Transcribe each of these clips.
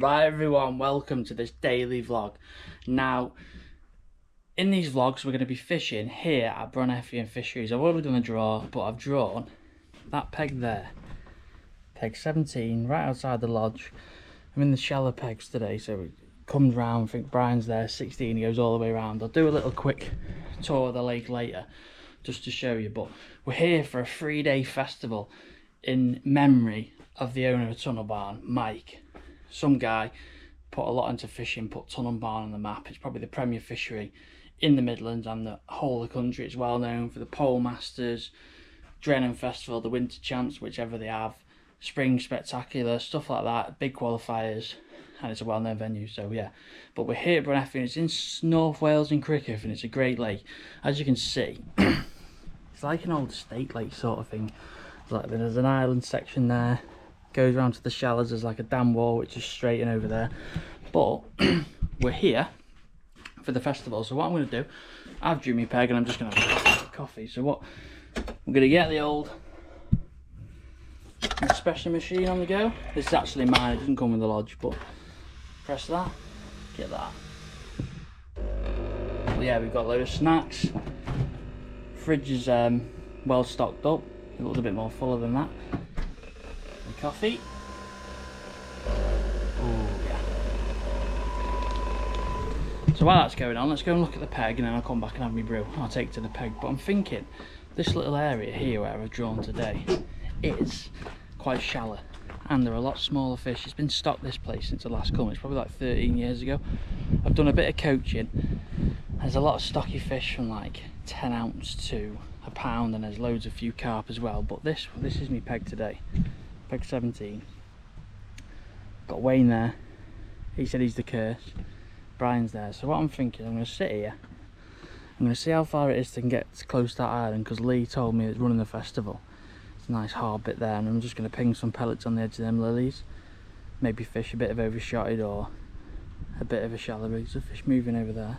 Right everyone, welcome to this daily vlog. Now, in these vlogs we're going to be fishing here at Bron Eifion Fisheries. I've already done a draw, but I've drawn that peg there. Peg 17, right outside the lodge. I'm in the shallow pegs today, so it comes round, I think Brian's there, 16, he goes all the way around. I'll do a little quick tour of the lake later, just to show you, but we're here for a 3-day festival in memory of the owner of Tunnel Barn, Mike. Some guy put a lot into fishing, put Tunnel Barn on the map. It's probably the premier fishery in the Midlands and the whole of the country. It's well known for the Pole Masters, Drennan Festival, the Winter Champs, whichever they have, Spring Spectacular, stuff like that, big qualifiers, and it's a well-known venue, so yeah. But we're here at Bron Eifion. It's in North Wales in Criccieth, and it's a great lake. As you can see, it's like an old estate lake sort of thing. Like there's an island section there, goes around to the shallows. There's like a dam wall which is straight in over there, but we're here for the festival. So what I'm going to do, I've drew my peg and I'm just going to have coffee. So what I'm going to get, the old espresso machine on the go. This is actually mine, it doesn't come with the lodge, but press that, get that. But yeah, we've got a load of snacks. Fridge is well stocked up, a little bit more fuller than that. And coffee. Oh yeah. So while that's going on, let's go and look at the peg, and then I'll come back and have my brew. I'll take to the peg. But I'm thinking this little area here where I've drawn today is quite shallow, and there are a lot smaller fish. It's been stocked, this place, since I last come. It's probably like 13 years ago. I've done a bit of coaching. There's a lot of stocky fish from like 10 ounce to a pound, and there's loads of few carp as well. But this is my peg today, peg 17. Got Wayne there, he said he's the curse. Brian's there. So what I'm thinking, I'm going to sit here, I'm going to see how far it is to get close to that island, because Lee told me it's running the festival. It's a nice hard bit there, and I'm just going to ping some pellets on the edge of them lilies, maybe fish a bit of overshotted or a bit of a shallow rig. There's a fish moving over there.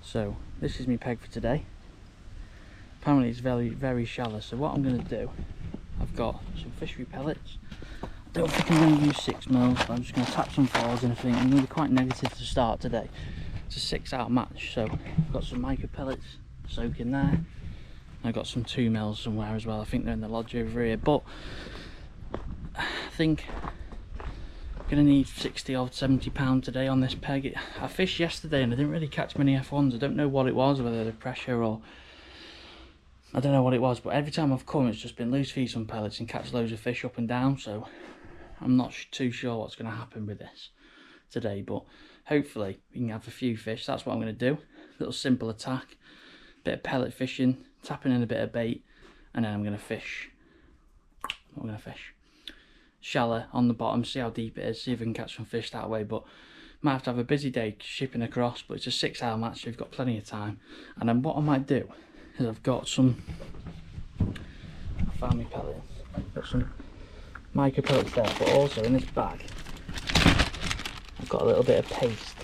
So this is my peg for today. Apparently it's very, very shallow, so what I'm going to do, I've got some fishery pellets. I don't think I'm going to use 6mm, but I'm just going to tap some fours in. I think I'm going to be quite negative to start today. It's a 6-hour match, so I've got some micro pellets soaking there. I've got some 2mm somewhere as well. I think they're in the lodge over here, but I think I'm going to need 60 or 70 pounds today on this peg. I fished yesterday and I didn't really catch many F1s. I don't know what it was, whether the pressure or I don't know what it was, but every time I've come it's just been loose feed some pellets and catch loads of fish up and down, so I'm not too sure what's going to happen with this today, but hopefully we can have a few fish. That's what I'm going to do. Little simple attack, bit of pellet fishing, tapping in a bit of bait, and then I'm going to fish. I'm going to fish shallow on the bottom, see how deep it is, see if we can catch some fish that way. But might have to have a busy day shipping across, but it's a 6-hour match, so we've got plenty of time. And then what I might do is I've got some, I found my pellets, got some micro pellets there, but also in this bag I've got a little bit of paste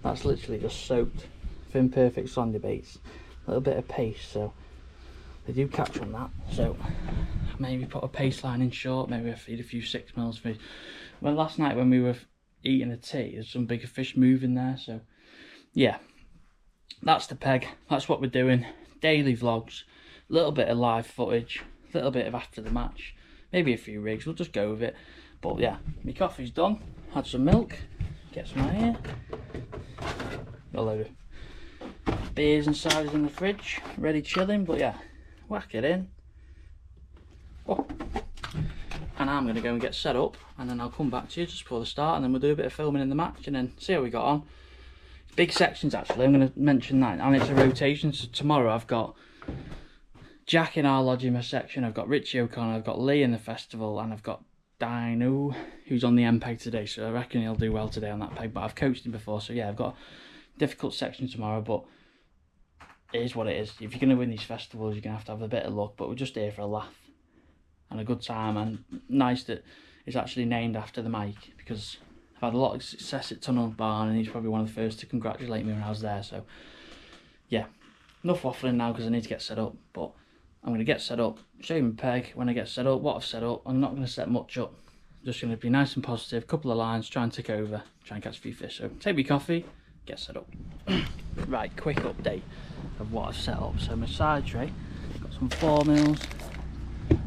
that's literally just soaked Thin Perfect Sandy baits, a little bit of paste, so they do catch on that. So maybe put a paste line in short, maybe I feed a few 6mm fish. Well, last night when we were eating a tea, there's some bigger fish moving there, so yeah, that's the peg. That's what we're doing. Daily vlogs, a little bit of live footage, a little bit of after the match, maybe a few rigs, we'll just go with it. But yeah, my coffee's done, had some milk, get some out here, got a load of beers and ciders in the fridge, ready chilling. But yeah, whack it in. Oh. And I'm going to go and get set up, and then I'll come back to you just before the start, and then we'll do a bit of filming in the match and then see how we got on. Big sections actually, I'm going to mention that, and it's a rotation. So tomorrow I've got Jack in our lodge in my section, I've got Richie O'Connor, I've got Lee in the festival, and I've got Dino who's on the M peg today, so I reckon he'll do well today on that peg. But I've coached him before, so yeah, I've got a difficult section tomorrow, but it is what it is. If you're going to win these festivals, you're going to have a bit of luck, but we're just here for a laugh and a good time. And nice that it's actually named after the Mike, because I've had a lot of success at Tunnel Barn and he's probably one of the first to congratulate me when I was there. So yeah, enough waffling now because I need to get set up. But I'm going to get set up, show you my peg when I get set up, what I've set up. I'm not going to set much up just going to be nice and positive, couple of lines, try and tick over, try and catch a few fish. So take me coffee, get set up. Right, quick update of what I've set up. So my side tray, got some 4 mils,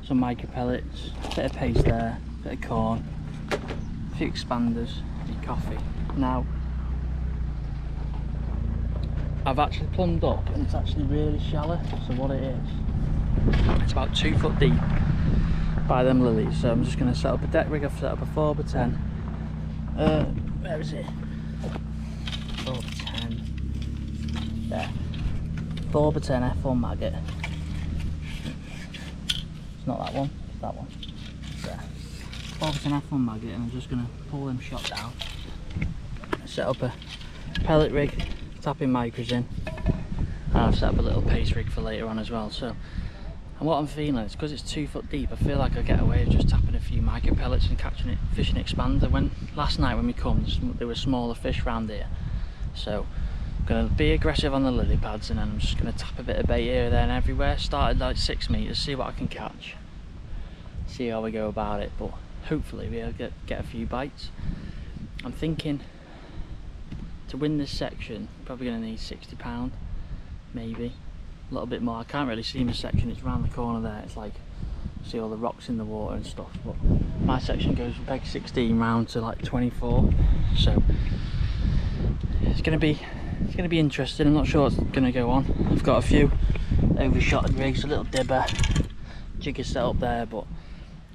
some micro pellets, bit of paste there, bit of corn, a few expanders, and coffee. Now, I've actually plumbed up and it's actually really shallow. So what it is, it's about 2 foot deep by them lilies. So I'm just going to set up a deck rig. I've set up a 4x10. Where is it? 4x10. There. 4x10 F1 maggot. It's not that one. It's that one. There. 4x10 F1 maggot, and I'm just going to pull them shot down. Set up a pellet rig, tapping micros in, and I've set up a little paste rig for later on as well. So. And what I'm feeling is, because it's 2 foot deep, I feel like I get away with just tapping a few micro pellets and catching it, fishing expander. Last night when we come, there were smaller fish around here. So I'm going to be aggressive on the lily pads, and then I'm just going to tap a bit of bait here, there and everywhere. Started like 6 meters, see what I can catch. See how we go about it, but hopefully we'll get a few bites. I'm thinking to win this section, probably going to need £60, maybe. A little bit more. I can't really see my section, it's round the corner there. It's like, see all the rocks in the water and stuff, but my section goes from peg 16 round to like 24, so it's gonna be interesting. I'm not sure what's gonna go on. I've got a few overshotted rigs, a little dibber, jig is set up there, but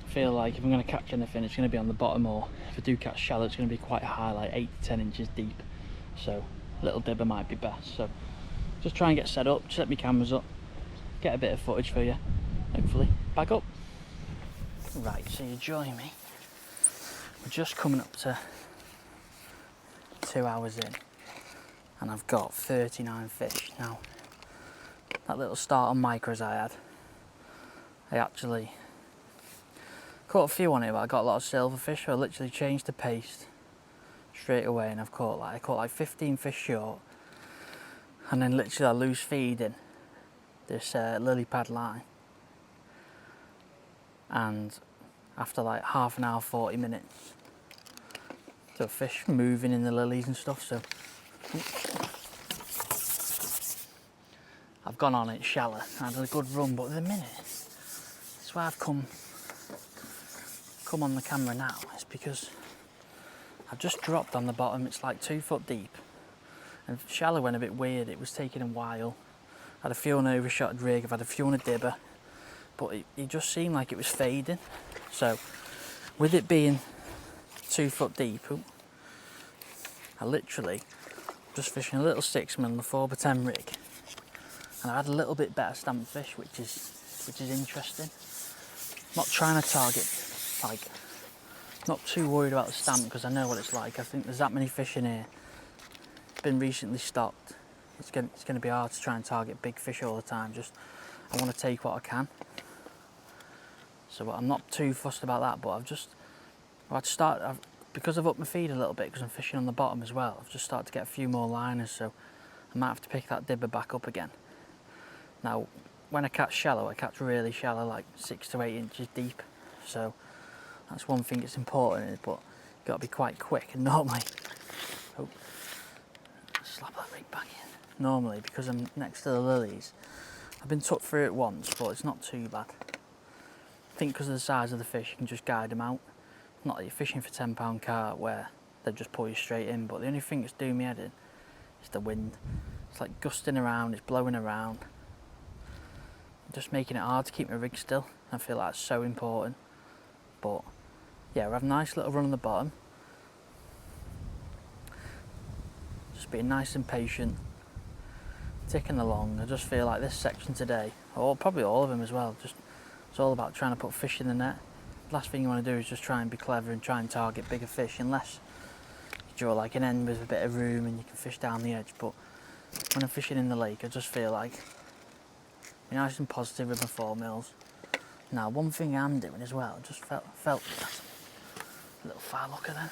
I feel like if I'm gonna catch anything, it's gonna be on the bottom, or if I do catch shallow, it's gonna be quite high, like 8 to 10 inches deep, so a little dibber might be best. So just try and get set up, set my cameras up, get a bit of footage for you, hopefully. Back up. Right, so you join me. We're just coming up to 2 hours in, and I've got 39 fish. Now, that little start on micros I actually caught a few on it, but I got a lot of silverfish, so I literally changed the paste straight away, and I caught like 15 fish short. And then literally I lose feeding this lily pad line, and after like half an hour, 40 minutes, the fish moving in the lilies and stuff. So I've gone on it shallow. I had a good run, but at the minute, that's why I've come on the camera now. It's because I've just dropped on the bottom. It's like 2 foot deep. And shallow went a bit weird, it was taking a while. I had a few on an overshot rig, I've had a few on a dibber, but it just seemed like it was fading. So, with it being 2 foot deep, I literally just fishing a little 6mm on the 4x10 rig, and I had a little bit better stamped fish, which is interesting. Not trying to target, like, not too worried about the stamp because I know what it's like. I think there's that many fish in here. Been recently stocked. It's going to be hard to try and target big fish all the time. Just I want to take what I can. So I'm not too fussed about that. But because I've upped my feed a little bit because I'm fishing on the bottom as well. I've just started to get a few more liners, so I might have to pick that dibber back up again. Now, when I catch shallow, I catch really shallow, like 6 to 8 inches deep. So that's one thing that's important, but you've got to be quite quick. And normally, slap that rig back in. Normally, because I'm next to the lilies, I've been took through it once, but it's not too bad. I think because of the size of the fish, you can just guide them out. Not that you're fishing for £10 carp where they just pull you straight in, but the only thing that's doing me head in is the wind. It's like gusting around, it's blowing around. Just making it hard to keep my rig still. I feel like that's so important. But yeah, we're having a nice little run on the bottom. Just being nice and patient, ticking along. I just feel like this section today, or probably all of them as well, it's all about trying to put fish in the net. Last thing you want to do is just try and be clever and try and target bigger fish, unless you draw like an end with a bit of room and you can fish down the edge. But when I'm fishing in the lake, I just feel like be nice and positive with my 4 mils. Now, one thing I'm doing as well, I just felt a little far looker there.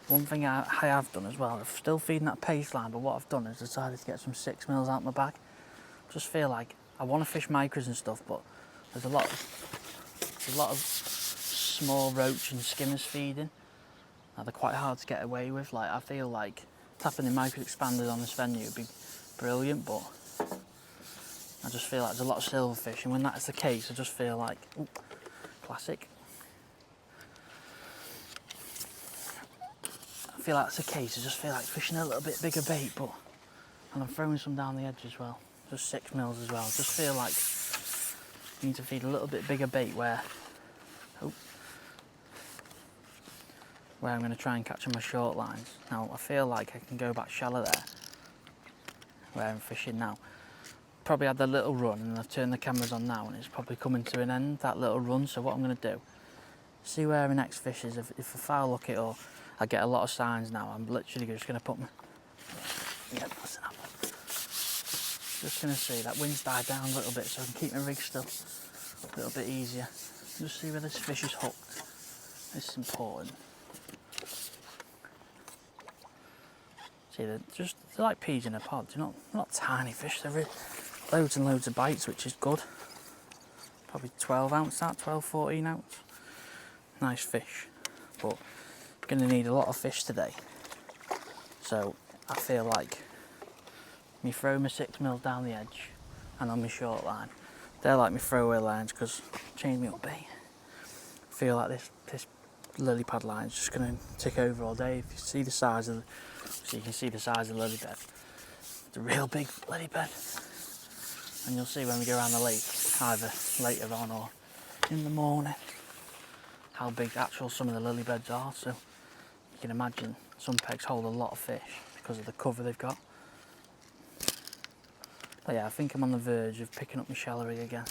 One thing I have done as well, I'm still feeding that paste line, but what I've done is decided to get some 6 mils out of my bag. Just feel like I want to fish micros and stuff, but there's a lot of small roach and skimmers feeding. Now they're quite hard to get away with. Like, I feel like tapping the micro expanders on this venue would be brilliant, but I just feel like there's a lot of silverfish, and when that's the case, I just feel like, ooh, classic. I feel like that's the case. I just feel like fishing a little bit bigger bait, but and I'm throwing some down the edge as well, just 6 mils as well. Just feel like you need to feed a little bit bigger bait where, oh, where I'm going to try and catch on my short lines. Now I feel like I can go back shallow there, where I'm fishing now. Probably had the little run, and I've turned the cameras on now, and it's probably coming to an end, that little run. So what I'm going to do, see where my next fish is. If I foul hook it, or I get a lot of signs now, I'm literally just going to put my, yeah, that's enough. Just going to see, that wind's died down a little bit, so I can keep my rig still a little bit easier. Just see where this fish is hooked. This is important. See, they're like peas in a pod. They're not tiny fish. They're loads and loads of bites, which is good. Probably 12 ounce, that 12, 14 ounce. Nice fish, but going to need a lot of fish today. So I feel like me throw my 6 mils down the edge and on my short line. They're like my throwaway lines because change me up bait. Feel like this lily pad line is just going to tick over all day. If you see the size of so you can see the size of the lily bed. It's a real big lily bed. And you'll see when we go around the lake, either later on or in the morning, how big actual some of the lily beds are. So you can imagine some pegs hold a lot of fish because of the cover they've got. But yeah, I think I'm on the verge of picking up my shallow rig again.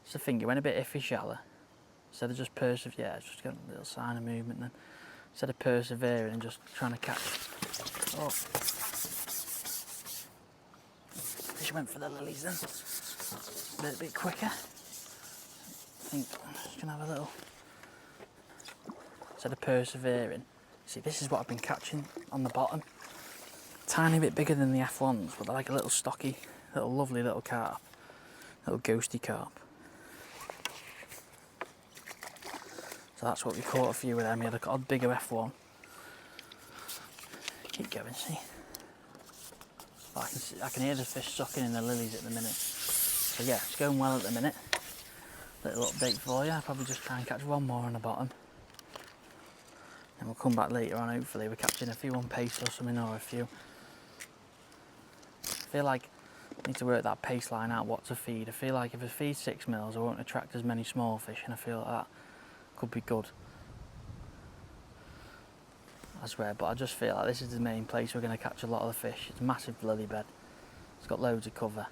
It's the thing, it went a bit iffy shallow. Instead of just just got a little sign of movement then. Instead of persevering and just trying to catch. Oh. Fish went for the lilies then. A little bit quicker. I think I'm just going to have a little. Instead of persevering. See, this is what I've been catching on the bottom. Tiny bit bigger than the F1s, but they're like a little stocky, little lovely little carp. Little ghosty carp. So that's what we caught a few of them. We had a odd bigger F1. Keep going, see. But I can hear the fish sucking in the lilies at the minute. So yeah, it's going well at the minute. Little update for you. I'll probably just try and catch one more on the bottom. And we'll come back later on, hopefully. We're catching a few on pace or something, or a few. I feel like I need to work that pace line out, what to feed. I feel like if I feed 6 mils, I won't attract as many small fish, and I feel like that could be good. I swear, but I just feel like this is the main place we're going to catch a lot of the fish. It's a massive lily bed. It's got loads of cover.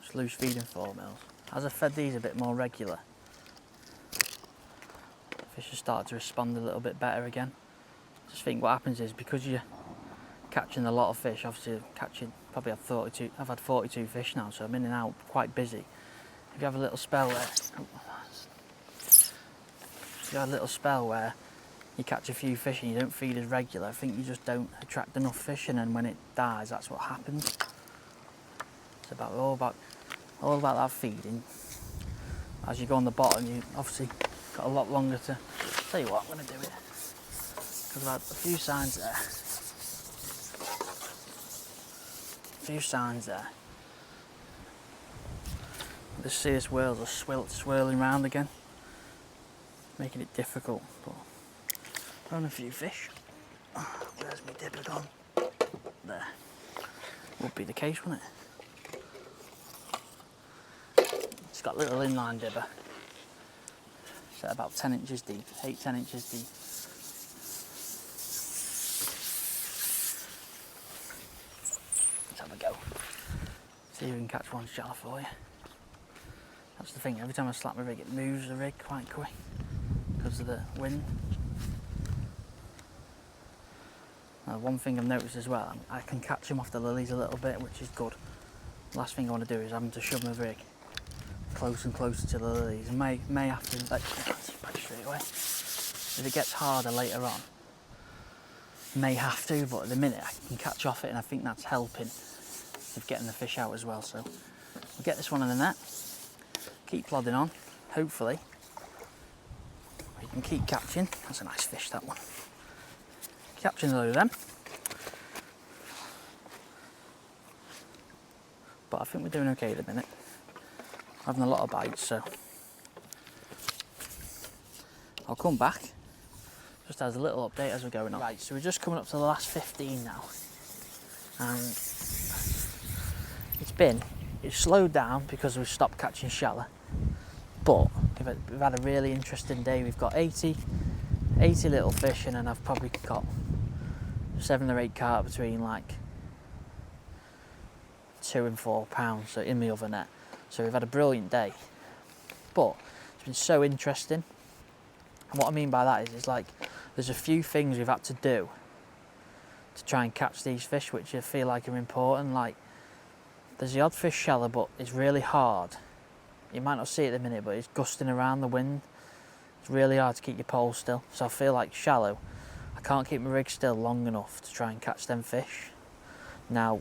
Just loose feeding 4 mils. As I fed these a bit more regular, fish have started to respond a little bit better again. I just think what happens is, because you're catching a lot of fish, obviously probably I've had 42 fish now, so I'm in and out, quite busy. If you have a little spell where you catch a few fish and you don't feed as regular, I think you just don't attract enough fish, and then when it dies, that's what happens. It's all about that feeding. As you go on the bottom, you obviously got a lot longer to. Tell you what, I'm going to do it because I've had a few signs there. Just see this whales are swirling around again, making it difficult. But on a few fish. Where's my dipper gone? There. Would be the case, wouldn't it? It's got a little inline dibber. It's at about 10 inches deep, 8-10 inches deep. Let's have a go. See if we can catch one shallow for you. That's the thing, every time I slap my rig, it moves the rig quite quick because of the wind. Now, one thing I've noticed as well, I can catch them off the lilies a little bit, which is good. Last thing I want to do is having to shove my rig close and closer to the lilies. I may have to let back straight away. If it gets harder later on, may have to, but at the minute I can catch off it, and I think that's helping with getting the fish out as well. So we'll get this one in the net, keep plodding on, hopefully we can keep catching. That's a nice fish, that one. Catching a load of them. But I think we're doing okay at the minute. Having a lot of bites, so I'll come back just as a little update as we're going on. Right, so we're just coming up to the last 15 now, and it's slowed down because we've stopped catching shallow, but we've had a really interesting day. We've got 80 little fish in, and I've probably got 7 or 8 carp between like 2 and 4 pounds, so in the other net. So we've had a brilliant day, but it's been so interesting. And what I mean by that is like there's a few things we've had to do to try and catch these fish, which I feel like are important. Like there's the odd fish shallow, but it's really hard. You might not see it at the minute, but it's gusting around the wind. It's really hard to keep your pole still. So I feel like shallow, I can't keep my rig still long enough to try and catch them fish. Now,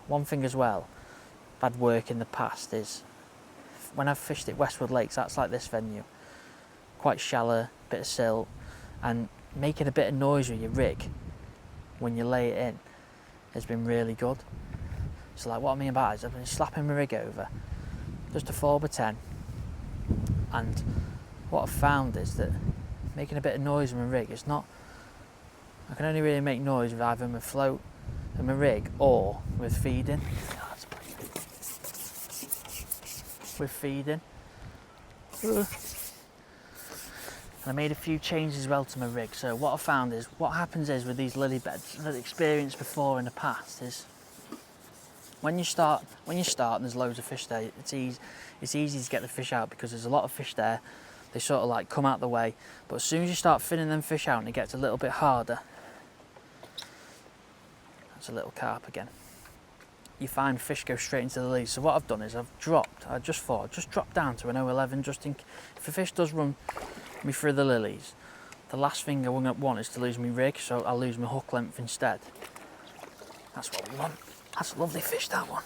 one thing as well, bad work in the past is when I've fished at Westwood Lakes, that's like this venue, quite shallow, bit of silt, and making a bit of noise with your rig when you lay it in has been really good. So like what I mean by it is I've been slapping my rig over just a 4x10, and what I've found is that making a bit of noise with my rig, it's not, I can only really make noise with either my float and my rig or with feeding. With feeding. And I made a few changes as well to my rig. So what I found is, what happens is with these lily beds, that I've experienced before in the past, is when you start and there's loads of fish there, it's easy to get the fish out because there's a lot of fish there. They sort of like come out the way. But as soon as you start thinning them fish out and it gets a little bit harder, that's a little carp again, you find fish go straight into the lead. So what I've done is I just thought I'd just drop down to an 0.11 just in case if a fish does run me through the lilies. The last thing I want is to lose my rig, so I'll lose my hook length instead. That's what we want. That's a lovely fish, that one.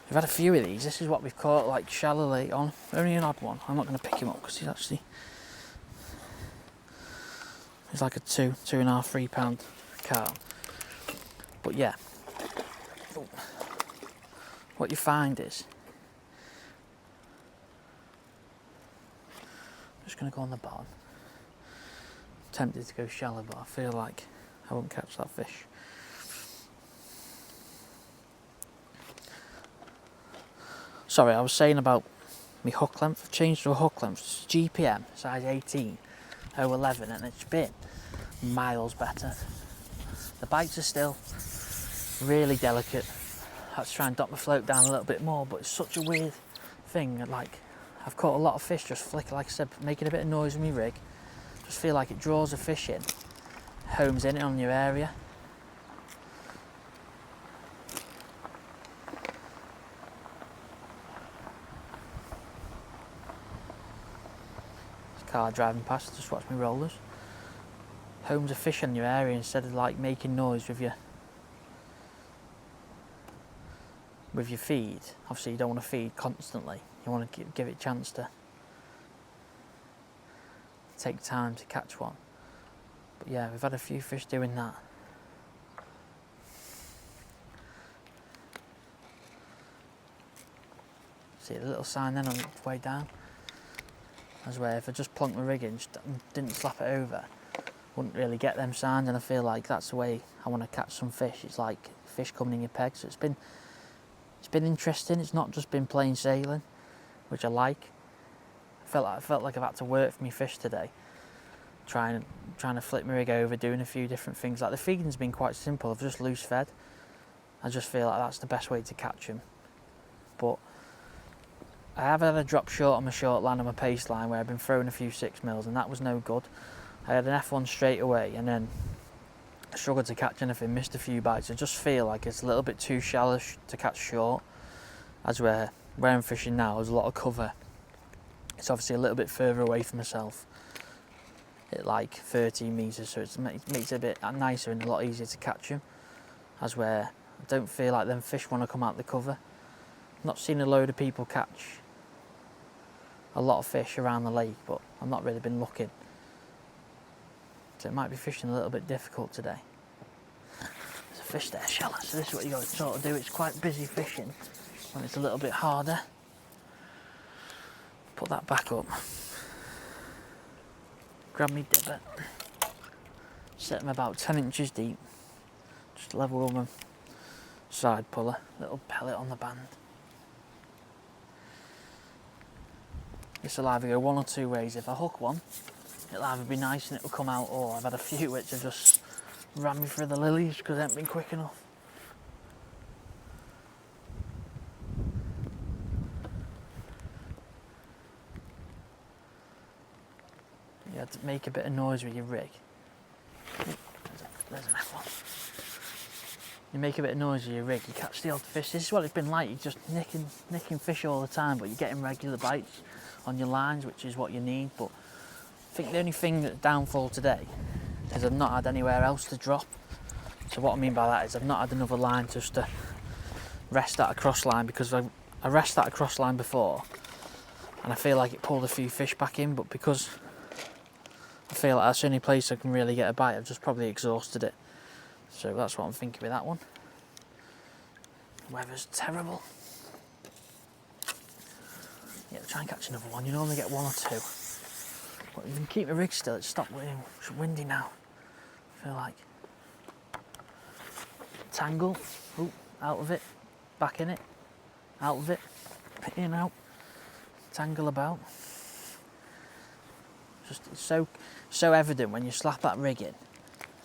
We've had a few of these. This is what we've caught like shallow late on. Only an odd one. I'm not going to pick him up because he's like a 2.5, 3 pound carp. But yeah, what you find is, I'm just going to go on the bottom. I'm tempted to go shallow, but I feel like I won't catch that fish. Sorry, I was saying about my hook length. I've changed to a hook length. It's GPM, size 18, 0.11, and it's been miles better. The bites are still really delicate. I have to try and dot my float down a little bit more, but it's such a weird thing. Like, I've caught a lot of fish just flicker, like I said, making a bit of noise with my rig. Just feel like it draws a fish in, homes in it on your area. Car driving past, just watch me rollers. Homes a fish in your area instead of like making noise with your feed. Obviously you don't want to feed constantly, you want to give it a chance to take time to catch one. But yeah, we've had a few fish doing that. See the little sign then on its way down? As where if I just plunked my rig in, just didn't slap it over, wouldn't really get them signs, and I feel like that's the way I want to catch some fish. It's like fish coming in your peg. So it's been interesting. It's not just been plain sailing, which I like. I felt like I've had to work for my fish today, trying to flip my rig over, doing a few different things. Like the feeding's been quite simple. I've just loose fed. I just feel like that's the best way to catch them. But I have had a drop short on my short line on my pace line where I've been throwing a few 6mm, and that was no good. I had an F1 straight away, and then I struggled to catch anything, missed a few bites. I just feel like it's a little bit too shallow to catch short, as where I'm fishing now, there's a lot of cover. It's obviously a little bit further away from myself. at like 13 metres, so it makes it a bit nicer and a lot easier to catch them. As where I don't feel like them fish want to come out the cover. I've not seen a load of people catch a lot of fish around the lake, but I've not really been looking. So it might be fishing a little bit difficult today. There's a fish there, shallow, so this is what you got to sort of do. It's quite busy fishing when it's a little bit harder. Put that back up. Grab me dibber. Set them about 10 inches deep. Just level with my side puller. Little pellet on the band. This will either go one or two ways. If I hook one, it'll either be nice and it'll come out, or I've had a few which have just ran me through the lilies because they haven't been quick enough. You have to make a bit of noise with your rig. There's an F1. You make a bit of noise with your rig, you catch the odd fish. This is what it's been like. You're just nicking fish all the time, but you're getting regular bites on your lines, which is what you need. But I think the only thing that's downfall today is I've not had anywhere else to drop. So what I mean by that is I've not had another line just to rest that across line, because I rest that across line before and I feel like it pulled a few fish back in, but because I feel like that's the only place I can really get a bite, I've just probably exhausted it. So that's what I'm thinking with that one. The weather's terrible. Yeah, try and catch another one. You normally get one or two. But you can keep the rig still. It's stopped windy. It's windy now. I feel like. Tangle. Ooh, out of it. Back in it. Out of it. In, out. Tangle about. Just it's so evident when you slap that rig in.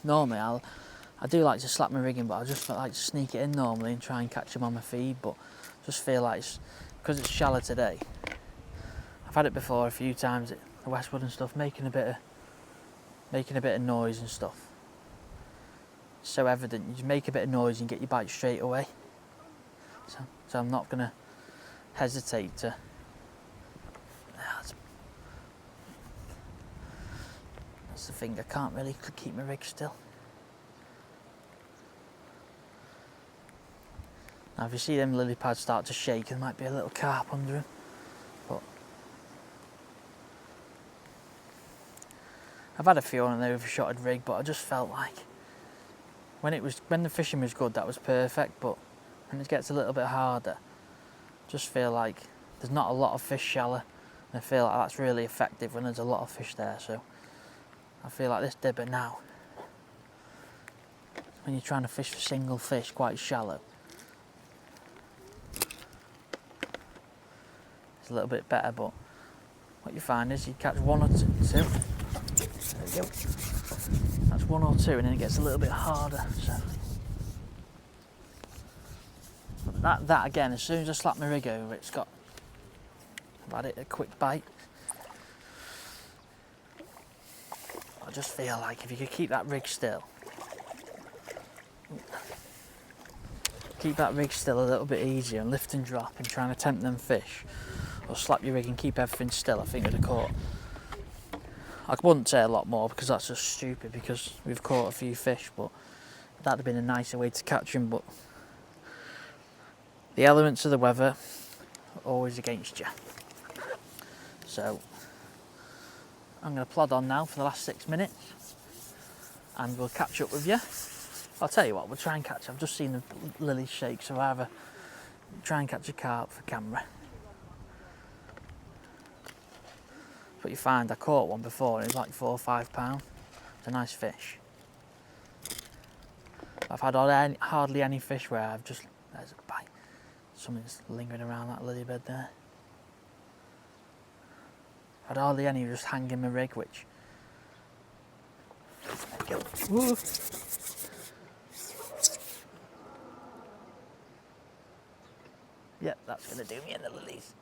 Normally I do like to slap my rig in, but I just like to sneak it in normally and try and catch them on my feed. But just feel like because it's shallow today. I've had it before a few times at the Westwood and stuff, making a bit of noise and stuff. It's so evident. You just make a bit of noise and get your bite straight away. So I'm not gonna hesitate to. That's the thing. I can't really keep my rig still. Now if you see them lily pads start to shake, there might be a little carp under them. But I've had a few on an overshotted rig, but I just felt like when the fishing was good, that was perfect. But when it gets a little bit harder, I just feel like there's not a lot of fish shallow, and I feel like that's really effective when there's a lot of fish there. So I feel like this dibber now, when you're trying to fish for single fish quite shallow, it's a little bit better. But what you find is you catch one or two. There we go. That's one or two, and then it gets a little bit harder. So that again, as soon as I slap my rig over, I've had it a quick bite. I just feel like if you could keep that rig still, a little bit easier and lift and drop and trying to tempt them fish, or slap your rig and keep everything still, I think I'd have caught. I wouldn't say a lot more because that's just stupid, because we've caught a few fish, but that'd have been a nicer way to catch them. But the elements of the weather are always against you. So I'm going to plod on now for the last 6 minutes and we'll catch up with you. I'll tell you what, we'll try and catch, I've just seen the lilies shake, so either try and catch a carp for camera. But you find I caught one before and it was like 4 or 5 pounds. It's a nice fish. I've had hardly any fish where I've just, there's a bite. Something's lingering around that lily bed there. I've had hardly any just hanging my rig, which, there we go. Woo. Yep, that's going to do me in the lilies.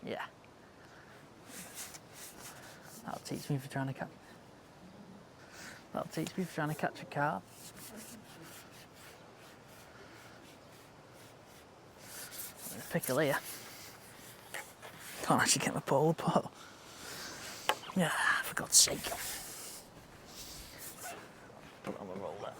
Yeah. That'll teach me for trying to catch. A carp. There's a pickle here. Can't actually get my pole, but Yeah, for God's sake. Put it on the roller.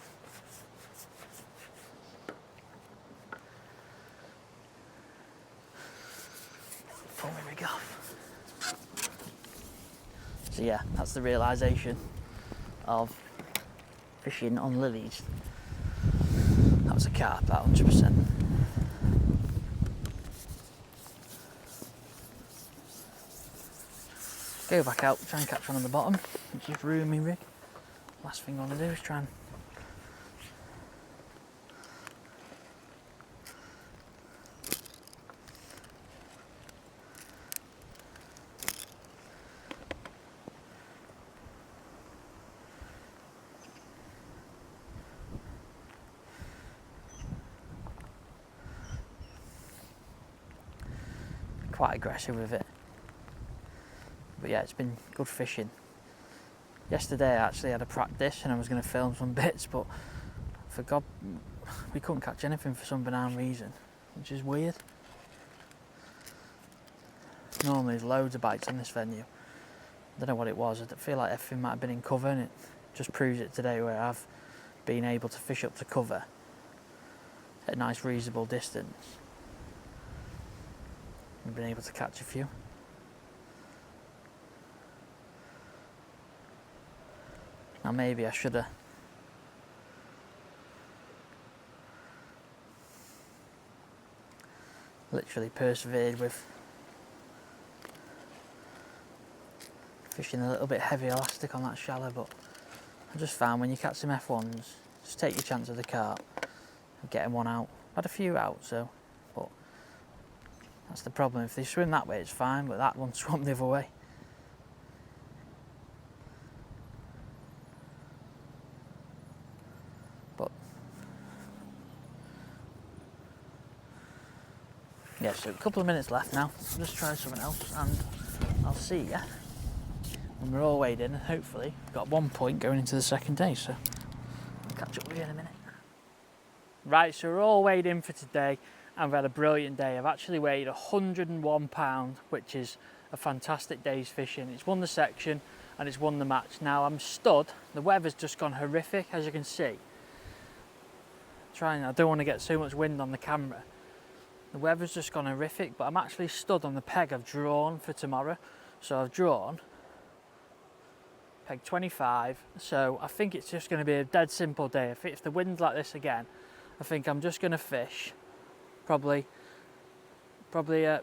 Pull my rig off. So yeah, that's the realisation of fishing on lilies. That was a carp, that 100%. Go back out, try and catch one on the bottom, which is ruin me rig. Last thing I want to do is try and quite aggressive with it. But yeah, it's been good fishing. Yesterday I actually had a practice and I was going to film some bits, but for God, we couldn't catch anything for some banal reason, which is weird. Normally there's loads of bites on this venue. I don't know what it was. I feel like everything might have been in cover, and it just proves it today where I've been able to fish up to cover at a nice reasonable distance. I've been able to catch a few. Now maybe I should have literally persevered with fishing a little bit heavy elastic on that shallow, but I just found when you catch some F1s, just take your chance of the carp of getting one out. I had a few out, so, but that's the problem. If they swim that way, it's fine, but that one swam the other way. Yeah, so a couple of minutes left now. I'll just try something else and I'll see ya when we're all weighed in, and hopefully we've got 1 point going into the second day, so I'll catch up with you in a minute. Right, so we're all weighed in for today and we've had a brilliant day. I've actually weighed 101 pounds, which is a fantastic day's fishing. It's won the section and it's won the match. Now I'm stood, the weather's just gone horrific, as you can see. I don't want to get so much wind on the camera. The weather's just gone horrific, but I'm actually stood on the peg I've drawn for tomorrow. So I've drawn peg 25, so I think it's just going to be a dead simple day. If the wind's like this again, I think I'm just going to fish probably a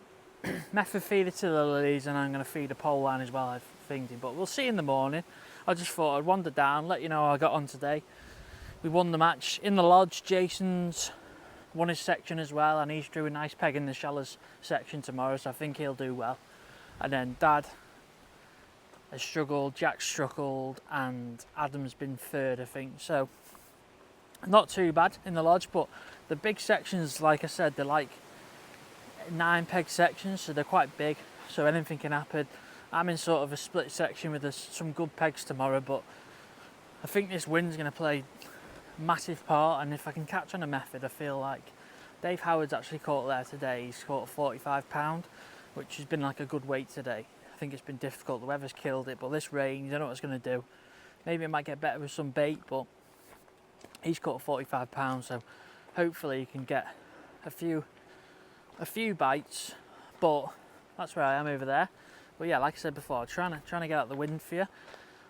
method feeder to the lilies, and I'm going to feed a pole line as well, I'm thinking. But we'll see in the morning. I just thought I'd wander down, let you know how I got on today. We won the match in the lodge. Jason's won his section as well, and he's drew a nice peg in the shallows section tomorrow, so I think he'll do well. And then Dad has struggled, Jack's struggled, and Adam's been third, I think. So not too bad in the lodge, but the big sections, like I said, they're like 9 peg sections, so they're quite big, so anything can happen. I'm in sort of a split section with some good pegs tomorrow, but I think this wind's going to play massive part, and if I can catch on a method, I feel like Dave Howard's actually caught there today. He's caught 45 pound, which has been like a good weight today. I think it's been difficult, the weather's killed it, but this rain, you don't know what it's going to do. Maybe it might get better with some bait, but he's caught 45 pounds, so hopefully you can get a few bites. But that's where I am over there. But yeah, like I said before, trying to get out the wind for you.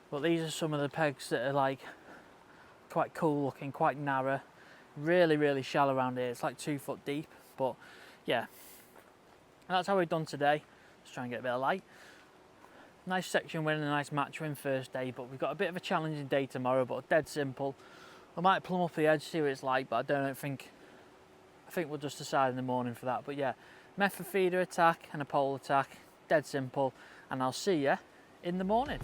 But these are some of the pegs that are like quite cool looking, quite narrow, really shallow around here. It's like 2 foot deep, but yeah, and that's how we've done today. Let's try and get a bit of light. Nice section win and a nice match win first day, but we've got a bit of a challenging day tomorrow, but dead simple. I might plumb up the edge, see what it's like, but I think we'll just decide in the morning for that. But yeah, method feeder attack and a pole attack, dead simple, and I'll see you in the morning.